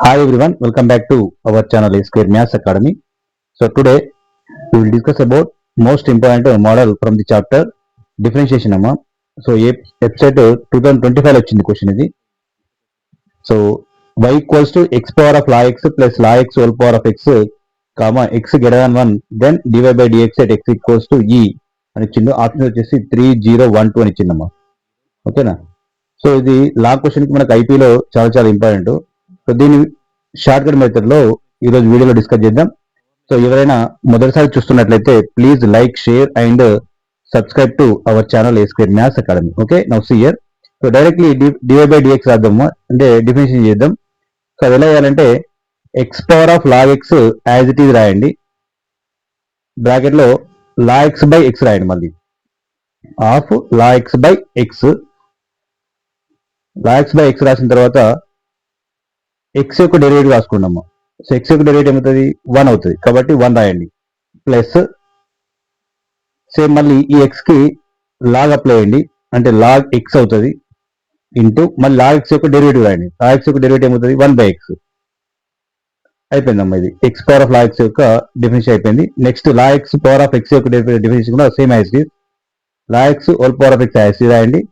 Hi everyone, welcome back to our channel A Square Maths Academy. So today we will discuss about most important model from the chapter differentiation amma. So episode 2025 వచ్చింది question ఇది. So y equals to x power of log x plus log x whole power of x comma x greater than 1 then dy by dx at x equals to e అని ఇచ్చిండు. Option వచ్చేసి 3 0 1 2 అని ఇచ్చిందమ్మా. ఓకేనా? So ఇది log question కి మనకు ఐపీలో చాలా ఇంపార్టెంట్. సో దీని షార్ట్ కట్ మెథడ్ లో ఈరోజు వీడియోలో డిస్కస్ చేద్దాం. సో ఎవరైనా మొదటిసారి చూస్తున్నట్లయితే please like share and subscribe to our channel A square maths academy. Okay, now see here. So directly dy by dx రాద్దాము, అంటే డిఫరెన్షియేషన్ చేద్దాం. సో అది ఎలా చేయాలంటే X power of log X as it is రాయండి, bracket లో log X by X రాయండి, మళ్ళీ of log X by X. Law X by X రాసిన తర్వాత ఎక్స్ యొక్క డెరివేటివ్ రాసుకున్నాము. సో ఎక్స్ యొక్క డెరివేటివ్ ఏమవుతుంది? 1 అవుతుంది, కాబట్టి 1 రాయండి. ప్లస్ సేమ్ మళ్ళీ ఈ ఎక్స్ కి లాగ్ అప్లై చేయండి, అంటే లాగ్ ఎక్స్ అవుతుంది, ఇంటూ మళ్ళీ లాగ్ ఎక్స్ యొక్క డెరివేటివ్ రాయండి. లాగ్ ఎక్స్ యొక్క డెరివేటివ్ ఏమవుతుంది? 1 బై ఎక్స్. అయిపోయిందమ్మా, ఇది x power of log x యొక్క డెఫినిషన్ అయిపోయింది. Next log x power of x యొక్క డెఫినిషన్ కూడా same as it. Log X whole power of X as it రాయండి,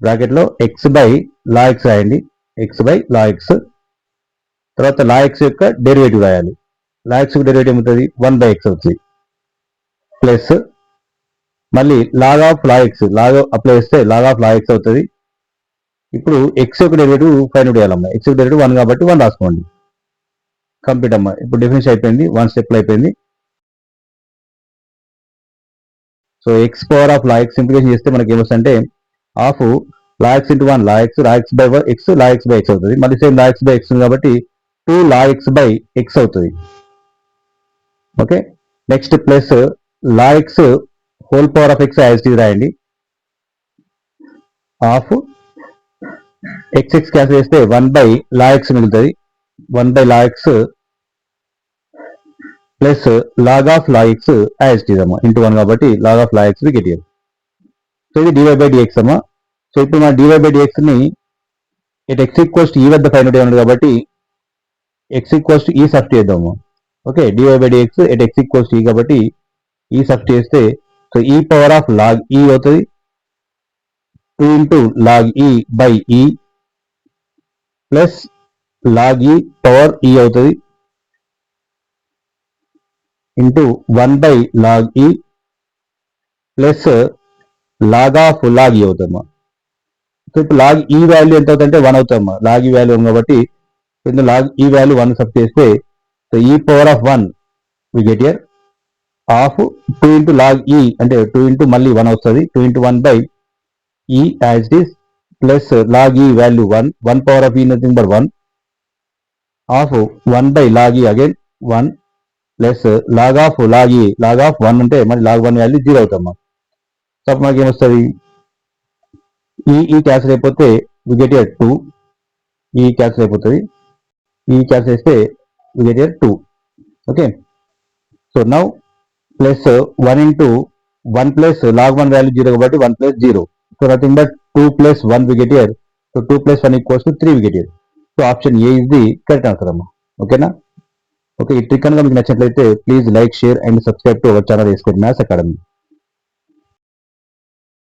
బ్రాకెట్ లో ఎక్స్ బై లాగ్ ఎక్స్ రాయండి, x by log x. తర్వాత log x యొక్క derivative రాయాలి. Log x యొక్క derivative ఏమవుతుంది? 1 బై ఎక్స్ అవుతుంది. ప్లస్ మళ్ళీ log of log x, log apply చేస్తే లాగ్ ఆఫ్ లాగ్ ఎక్స్ అవుతుంది. ఇప్పుడు ఎక్స్ యొక్క డెరివేటివ్ ఫైండ్ అవుట్ చేయాలమ్మా. ఎక్స్ యొక్క డెరివేటివ్ 1 కాబట్టి 1 రాసుకోండి. కంప్లీట్ అమ్మా, ఇప్పుడు డెఫినిషన్ అయిపోయింది, 1 స్టెప్ అయిపోయింది. So X power of log X simplification చేస్తే మనకి ఏమొస్తుందంటే half log X into 1 log X by X, log X by X అవుతుంది. మళ్ళీ same log X by X కాబట్టి 2 లాగ్ ఎక్స్ బై ఎక్స్ అవుతుంది. Okay, next plus log X whole power of X as it is రాయండి, half X X cancel చేస్తే 1 by log X మిగులుతుంది. 1 by log X plus log of log X as it is అమ్మా, into 1 కాబట్టి log of log x get here. So ఇది dy by dx అమ్మా. So ఇప్పుడు మన dy by dx ని at x equals to e వద్ద find out చేయమన్నాడు కాబట్టి x equals to e substitute చేద్దాము. Okay, dy by dx at x equals to e కాబట్టి ఈ సబ్స్టిట్యూట్ చేస్తే so E power of log ఈ అవుతుంది, 2 ఇంటూ లాగ్ ఈ బై ఈ ప్లస్ లాగ్ ఈ పవర్ ఈ అవుతుంది, ఇంటూ 1 బై లాగ్ ఈ ప్లస్ లాగ్ ఆఫ్ లాగ్ ఈ అవుతుందమ్మా. సో ఇప్పుడు లాగ్ ఈ వాల్యూ ఎంత అవుతుందంటే 1 అవుతుందమ్మా. లాగ్ ఈ వాల్యూ కాబట్టి లాగ్ ఈ వాల్యూ 1 సబ్ చేస్తే so E power of 1 we get here of 2 into log E, అంటే 2 ఇంటూ మళ్ళీ 1 వస్తుంది, 2 into 1 by E as it is plus log E value 1 power of E nothing but 1 of 1 by log E again 1 plus log of log E, log of 1 అంటే మరి log 1 value 0 అవుతామా. So అప్పుడు మనకి ఏమొస్తుంది? ఈ cancel అయిపోతే వి get here 2, ఈ cancel అయిపోతుంది, ఈ క్యాన్సిల్ చేస్తే we get here 2. Okay, so now plus 1 into 1 plus log 1 value 0 కాబట్టి 1 plus 0. So nothing but 2 plus 1 we get here. So 2 plus 1 equals to 3 we get here. So option A is the correct answer అమ్మా. ఓకేనా? Okay, ఈ trick కనుక మీకు నచ్చినట్లయితే please like share and subscribe to our channel A square maths academy.